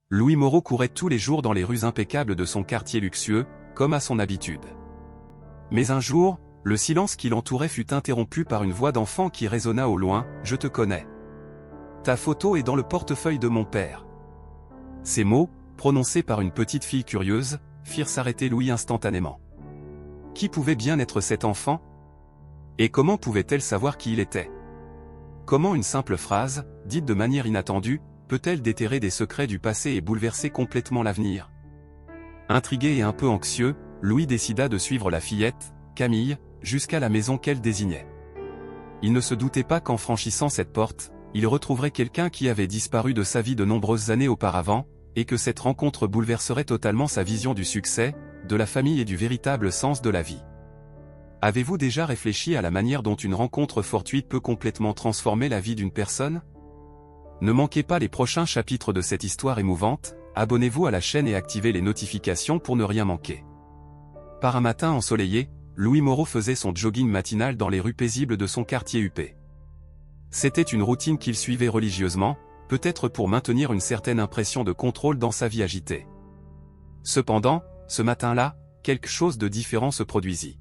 Louis Moreau courait tous les jours dans les rues impeccables de son quartier luxueux, comme à son habitude. Mais un jour, le silence qui l'entourait fut interrompu par une voix d'enfant qui résonna au loin, « Je te connais. Ta photo est dans le portefeuille de mon père. » Ces mots, prononcés par une petite fille curieuse, firent s'arrêter Louis instantanément. Qui pouvait bien être cet enfant? Et comment pouvait-elle savoir qui il était? Comment une simple phrase, dite de manière inattendue, peut-elle déterrer des secrets du passé et bouleverser complètement l'avenir? Intrigué et un peu anxieux, Louis décida de suivre la fillette, Camille, jusqu'à la maison qu'elle désignait. Il ne se doutait pas qu'en franchissant cette porte, il retrouverait quelqu'un qui avait disparu de sa vie de nombreuses années auparavant, et que cette rencontre bouleverserait totalement sa vision du succès, de la famille et du véritable sens de la vie. Avez-vous déjà réfléchi à la manière dont une rencontre fortuite peut complètement transformer la vie d'une personne? Ne manquez pas les prochains chapitres de cette histoire émouvante, abonnez-vous à la chaîne et activez les notifications pour ne rien manquer. Par un matin ensoleillé, Louis Moreau faisait son jogging matinal dans les rues paisibles de son quartier huppé. C'était une routine qu'il suivait religieusement, peut-être pour maintenir une certaine impression de contrôle dans sa vie agitée. Cependant, ce matin-là, quelque chose de différent se produisit.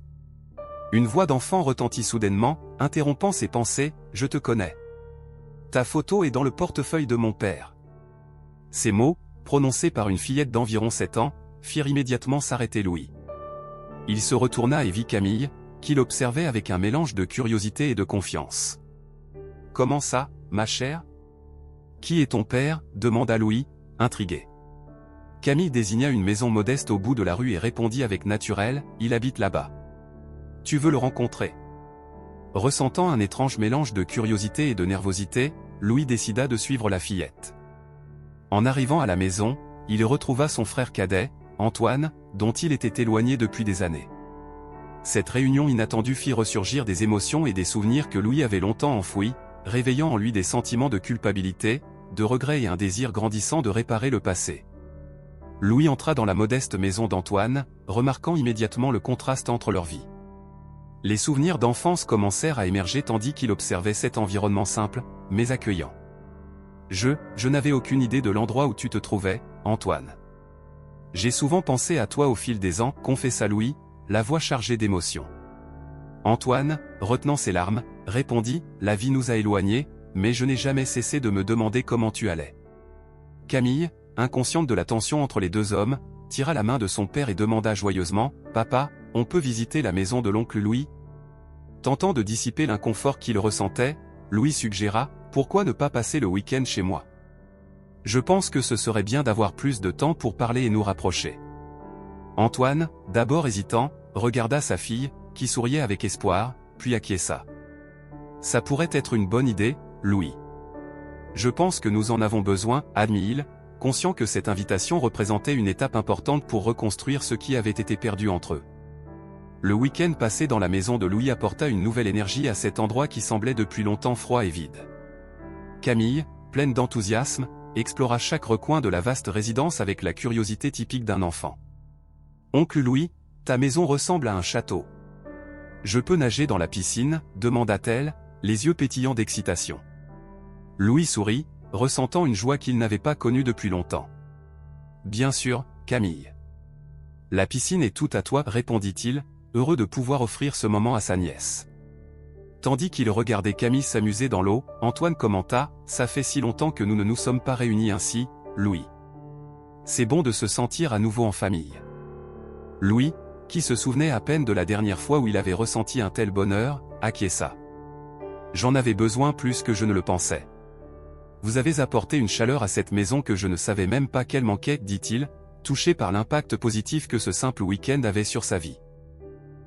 Une voix d'enfant retentit soudainement, interrompant ses pensées, « Je te connais. Ta photo est dans le portefeuille de mon père. » Ces mots, prononcés par une fillette d'environ 7 ans, firent immédiatement s'arrêter Louis. Il se retourna et vit Camille, qui l'observait avec un mélange de curiosité et de confiance. « Comment ça, ma chère? Qui est ton père ?» demanda Louis, intrigué. Camille désigna une maison modeste au bout de la rue et répondit avec naturel, « Il habite là-bas. Tu veux le rencontrer ?» Ressentant un étrange mélange de curiosité et de nervosité, Louis décida de suivre la fillette. En arrivant à la maison, il y retrouva son frère cadet, Antoine, dont il était éloigné depuis des années. Cette réunion inattendue fit ressurgir des émotions et des souvenirs que Louis avait longtemps enfouis, réveillant en lui des sentiments de culpabilité, de regret et un désir grandissant de réparer le passé. Louis entra dans la modeste maison d'Antoine, remarquant immédiatement le contraste entre leurs vies. Les souvenirs d'enfance commencèrent à émerger tandis qu'il observait cet environnement simple, mais accueillant. Je n'avais aucune idée de l'endroit où tu te trouvais, Antoine. J'ai souvent pensé à toi au fil des ans, confessa Louis, la voix chargée d'émotion. Antoine, retenant ses larmes, répondit, la vie nous a éloignés, mais je n'ai jamais cessé de me demander comment tu allais. Camille, inconsciente de la tension entre les deux hommes, tira la main de son père et demanda joyeusement, Papa, on peut visiter la maison de l'oncle Louis? Tentant de dissiper l'inconfort qu'il ressentait, Louis suggéra, pourquoi ne pas passer le week-end chez moi? Je pense que ce serait bien d'avoir plus de temps pour parler et nous rapprocher. Antoine, d'abord hésitant, regarda sa fille, qui souriait avec espoir, puis acquiesça. Ça pourrait être une bonne idée, Louis. Je pense que nous en avons besoin, admit-il, conscient que cette invitation représentait une étape importante pour reconstruire ce qui avait été perdu entre eux. Le week-end passé dans la maison de Louis apporta une nouvelle énergie à cet endroit qui semblait depuis longtemps froid et vide. Camille, pleine d'enthousiasme, explora chaque recoin de la vaste résidence avec la curiosité typique d'un enfant. « Oncle Louis, ta maison ressemble à un château. Je peux nager dans la piscine ?» demanda-t-elle, les yeux pétillants d'excitation. Louis sourit, ressentant une joie qu'il n'avait pas connue depuis longtemps. « Bien sûr, Camille. La piscine est toute à toi, répondit-il, heureux de pouvoir offrir ce moment à sa nièce. Tandis qu'il regardait Camille s'amuser dans l'eau, Antoine commenta, « Ça fait si longtemps que nous ne nous sommes pas réunis ainsi, Louis. C'est bon de se sentir à nouveau en famille. » Louis, qui se souvenait à peine de la dernière fois où il avait ressenti un tel bonheur, acquiesça. « J'en avais besoin plus que je ne le pensais. Vous avez apporté une chaleur à cette maison que je ne savais même pas qu'elle manquait, dit-il, touché par l'impact positif que ce simple week-end avait sur sa vie.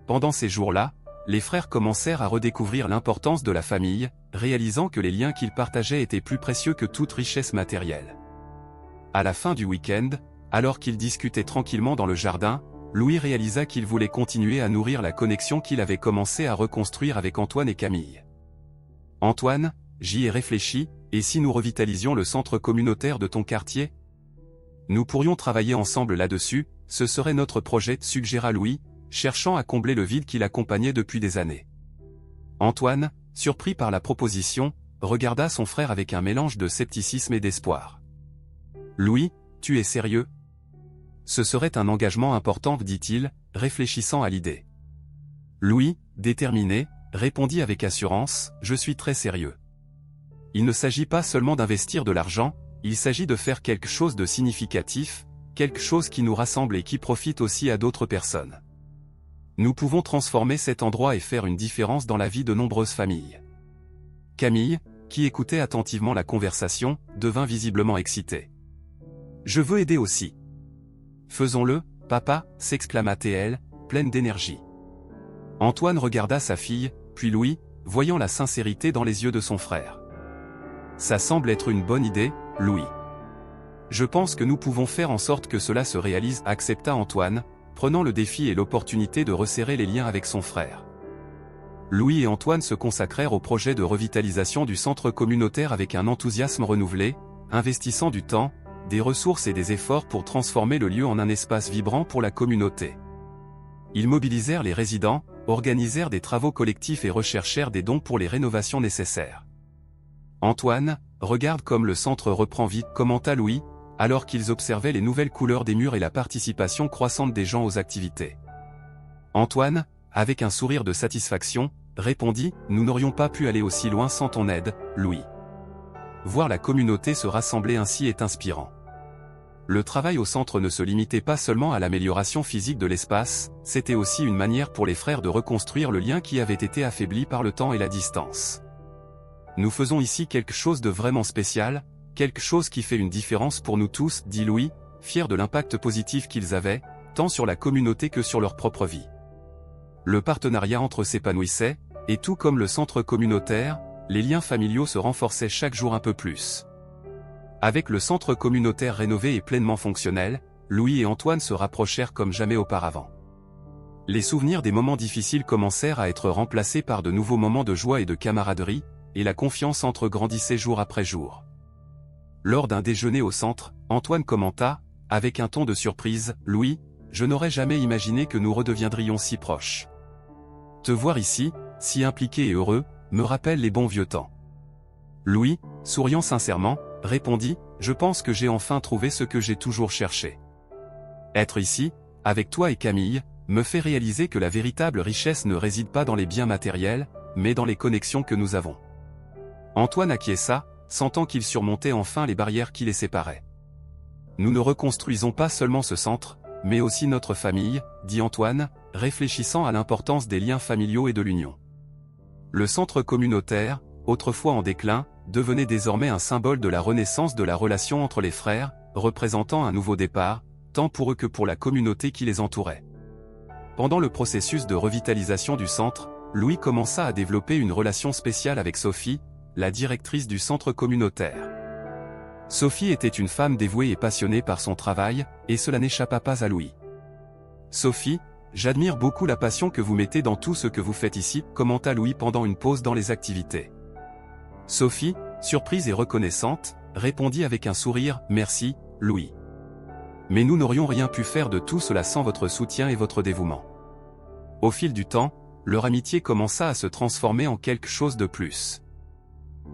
Pendant ces jours-là, les frères commencèrent à redécouvrir l'importance de la famille, réalisant que les liens qu'ils partageaient étaient plus précieux que toute richesse matérielle. À la fin du week-end, alors qu'ils discutaient tranquillement dans le jardin, Louis réalisa qu'il voulait continuer à nourrir la connexion qu'il avait commencé à reconstruire avec Antoine et Camille. « Antoine, j'y ai réfléchi, et si nous revitalisions le centre communautaire de ton quartier? Nous pourrions travailler ensemble là-dessus, ce serait notre projet, suggéra Louis, cherchant à combler le vide qui l'accompagnait depuis des années. Antoine, surpris par la proposition, regarda son frère avec un mélange de scepticisme et d'espoir. Louis, tu es sérieux? Ce serait un engagement important, dit-il, réfléchissant à l'idée. Louis, déterminé, répondit avec assurance, je suis très sérieux. Il ne s'agit pas seulement d'investir de l'argent, il s'agit de faire quelque chose de significatif, quelque chose qui nous rassemble et qui profite aussi à d'autres personnes. Nous pouvons transformer cet endroit et faire une différence dans la vie de nombreuses familles. Camille, qui écoutait attentivement la conversation, devint visiblement excitée. Je veux aider aussi. Faisons-le, papa, s'exclama-t-elle, pleine d'énergie. Antoine regarda sa fille, puis Louis, voyant la sincérité dans les yeux de son frère. Ça semble être une bonne idée, Louis. Je pense que nous pouvons faire en sorte que cela se réalise, accepta Antoine, prenant le défi et l'opportunité de resserrer les liens avec son frère. Louis et Antoine se consacrèrent au projet de revitalisation du centre communautaire avec un enthousiasme renouvelé, investissant du temps, des ressources et des efforts pour transformer le lieu en un espace vibrant pour la communauté. Ils mobilisèrent les résidents, organisèrent des travaux collectifs et recherchèrent des dons pour les rénovations nécessaires. Antoine, regarde comme le centre reprend vie, commenta Louis, alors qu'ils observaient les nouvelles couleurs des murs et la participation croissante des gens aux activités. Antoine, avec un sourire de satisfaction, répondit, nous n'aurions pas pu aller aussi loin sans ton aide, Louis. Voir la communauté se rassembler ainsi est inspirant. Le travail au centre ne se limitait pas seulement à l'amélioration physique de l'espace, c'était aussi une manière pour les frères de reconstruire le lien qui avait été affaibli par le temps et la distance. Nous faisons ici quelque chose de vraiment spécial, quelque chose qui fait une différence pour nous tous, dit Louis, fier de l'impact positif qu'ils avaient, tant sur la communauté que sur leur propre vie. Le partenariat entre eux s'épanouissait, et tout comme le centre communautaire, les liens familiaux se renforçaient chaque jour un peu plus. Avec le centre communautaire rénové et pleinement fonctionnel, Louis et Antoine se rapprochèrent comme jamais auparavant. Les souvenirs des moments difficiles commencèrent à être remplacés par de nouveaux moments de joie et de camaraderie, et la confiance entre eux grandissait jour après jour. Lors d'un déjeuner au centre, Antoine commenta, avec un ton de surprise, « Louis, je n'aurais jamais imaginé que nous redeviendrions si proches. Te voir ici, si impliqué et heureux, me rappelle les bons vieux temps. » Louis, souriant sincèrement, répondit, « Je pense que j'ai enfin trouvé ce que j'ai toujours cherché. Être ici, avec toi et Camille, me fait réaliser que la véritable richesse ne réside pas dans les biens matériels, mais dans les connexions que nous avons. » Antoine acquiesça, sentant qu'il surmontait enfin les barrières qui les séparaient. « Nous ne reconstruisons pas seulement ce centre, mais aussi notre famille, » dit Antoine, réfléchissant à l'importance des liens familiaux et de l'union. Le centre communautaire, autrefois en déclin, devenait désormais un symbole de la renaissance de la relation entre les frères, représentant un nouveau départ, tant pour eux que pour la communauté qui les entourait. Pendant le processus de revitalisation du centre, Louis commença à développer une relation spéciale avec Sophie, la directrice du centre communautaire. Sophie était une femme dévouée et passionnée par son travail, et cela n'échappa pas à Louis. « Sophie, j'admire beaucoup la passion que vous mettez dans tout ce que vous faites ici, » commenta Louis pendant une pause dans les activités. Sophie, surprise et reconnaissante, répondit avec un sourire, « Merci, Louis. Mais nous n'aurions rien pu faire de tout cela sans votre soutien et votre dévouement. » Au fil du temps, leur amitié commença à se transformer en quelque chose de plus.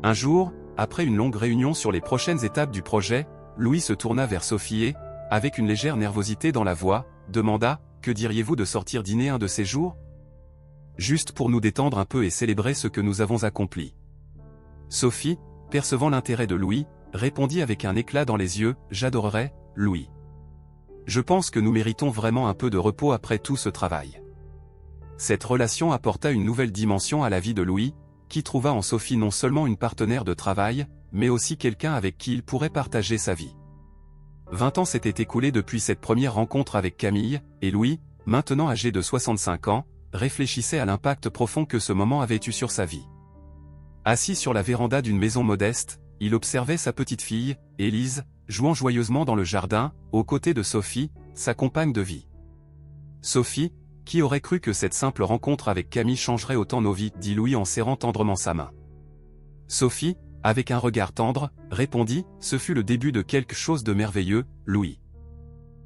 Un jour, après une longue réunion sur les prochaines étapes du projet, Louis se tourna vers Sophie et, avec une légère nervosité dans la voix, demanda, « Que diriez-vous de sortir dîner un de ces jours? Juste pour nous détendre un peu et célébrer ce que nous avons accompli. » Sophie, percevant l'intérêt de Louis, répondit avec un éclat dans les yeux, « J'adorerais, Louis. Je pense que nous méritons vraiment un peu de repos après tout ce travail. » Cette relation apporta une nouvelle dimension à la vie de Louis, qui trouva en Sophie non seulement une partenaire de travail, mais aussi quelqu'un avec qui il pourrait partager sa vie. 20 ans s'étaient écoulés depuis cette première rencontre avec Camille, et Louis, maintenant âgé de 65 ans, réfléchissait à l'impact profond que ce moment avait eu sur sa vie. Assis sur la véranda d'une maison modeste, il observait sa petite fille, Élise, jouant joyeusement dans le jardin, aux côtés de Sophie, sa compagne de vie. Sophie, qui aurait cru que cette simple rencontre avec Camille changerait autant nos vies, dit Louis en serrant tendrement sa main. Sophie, avec un regard tendre, répondit, ce fut le début de quelque chose de merveilleux, Louis.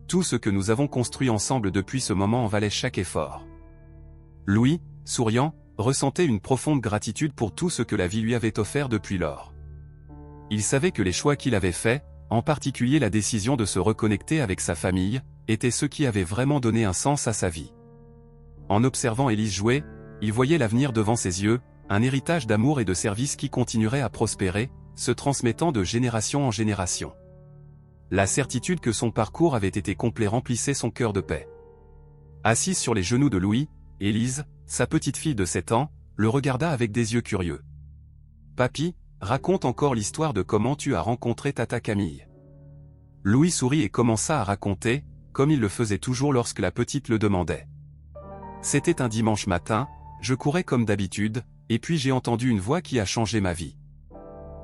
Tout ce que nous avons construit ensemble depuis ce moment en valait chaque effort. Louis, souriant, ressentait une profonde gratitude pour tout ce que la vie lui avait offert depuis lors. Il savait que les choix qu'il avait faits, en particulier la décision de se reconnecter avec sa famille, était ce qui avait vraiment donné un sens à sa vie. En observant Élise jouer, il voyait l'avenir devant ses yeux, un héritage d'amour et de service qui continuerait à prospérer, se transmettant de génération en génération. La certitude que son parcours avait été complet remplissait son cœur de paix. Assise sur les genoux de Louis, Élise, sa petite fille de 7 ans, le regarda avec des yeux curieux. « Papy, raconte encore l'histoire de comment tu as rencontré Tata Camille. » Louis sourit et commença à raconter, comme il le faisait toujours lorsque la petite le demandait. « C'était un dimanche matin, je courais comme d'habitude, et puis j'ai entendu une voix qui a changé ma vie. »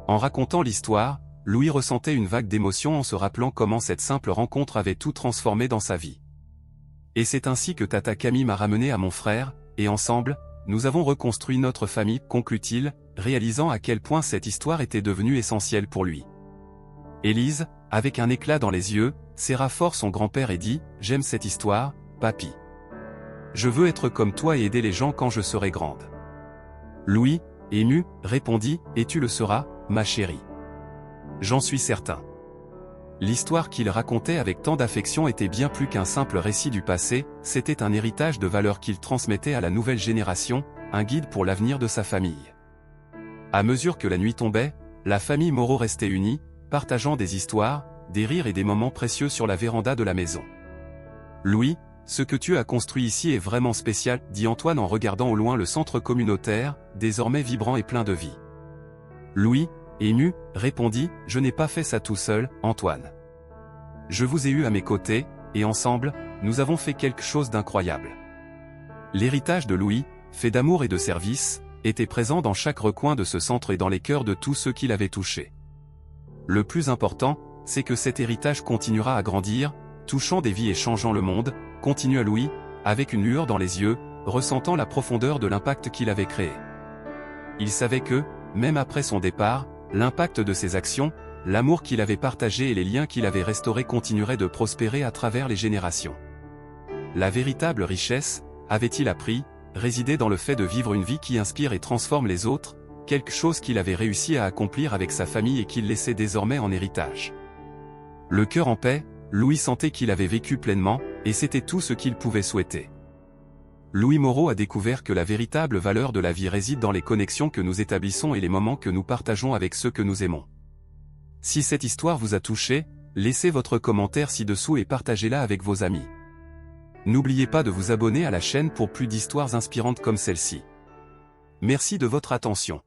En racontant l'histoire, Louis ressentait une vague d'émotion en se rappelant comment cette simple rencontre avait tout transformé dans sa vie. « Et c'est ainsi que Tata Camille m'a ramené à mon frère, et ensemble, nous avons reconstruit notre famille, conclut-il, réalisant à quel point cette histoire était devenue essentielle pour lui. Élise, avec un éclat dans les yeux, serra fort son grand-père et dit « J'aime cette histoire, papy. Je veux être comme toi et aider les gens quand je serai grande. » Louis, ému, répondit « Et tu le seras, ma chérie. J'en suis certain. » L'histoire qu'il racontait avec tant d'affection était bien plus qu'un simple récit du passé, c'était un héritage de valeurs qu'il transmettait à la nouvelle génération, un guide pour l'avenir de sa famille. À mesure que la nuit tombait, la famille Moreau restait unie, partageant des histoires, des rires et des moments précieux sur la véranda de la maison. « Louis, ce que tu as construit ici est vraiment spécial, » dit Antoine en regardant au loin le centre communautaire, désormais vibrant et plein de vie. Louis, ému, répondit « Je n'ai pas fait ça tout seul, Antoine. Je vous ai eu à mes côtés, et ensemble, nous avons fait quelque chose d'incroyable. » L'héritage de Louis, fait d'amour et de service, était présent dans chaque recoin de ce centre et dans les cœurs de tous ceux qui l'avaient touché. Le plus important, c'est que cet héritage continuera à grandir, touchant des vies et changeant le monde, continua Louis, avec une lueur dans les yeux, ressentant la profondeur de l'impact qu'il avait créé. Il savait que, même après son départ, l'impact de ses actions, l'amour qu'il avait partagé et les liens qu'il avait restaurés continueraient de prospérer à travers les générations. La véritable richesse, avait-il appris, résidait dans le fait de vivre une vie qui inspire et transforme les autres, quelque chose qu'il avait réussi à accomplir avec sa famille et qu'il laissait désormais en héritage. Le cœur en paix, Louis sentait qu'il avait vécu pleinement, et c'était tout ce qu'il pouvait souhaiter. Louis Moreau a découvert que la véritable valeur de la vie réside dans les connexions que nous établissons et les moments que nous partageons avec ceux que nous aimons. Si cette histoire vous a touché, laissez votre commentaire ci-dessous et partagez-la avec vos amis. N'oubliez pas de vous abonner à la chaîne pour plus d'histoires inspirantes comme celle-ci. Merci de votre attention.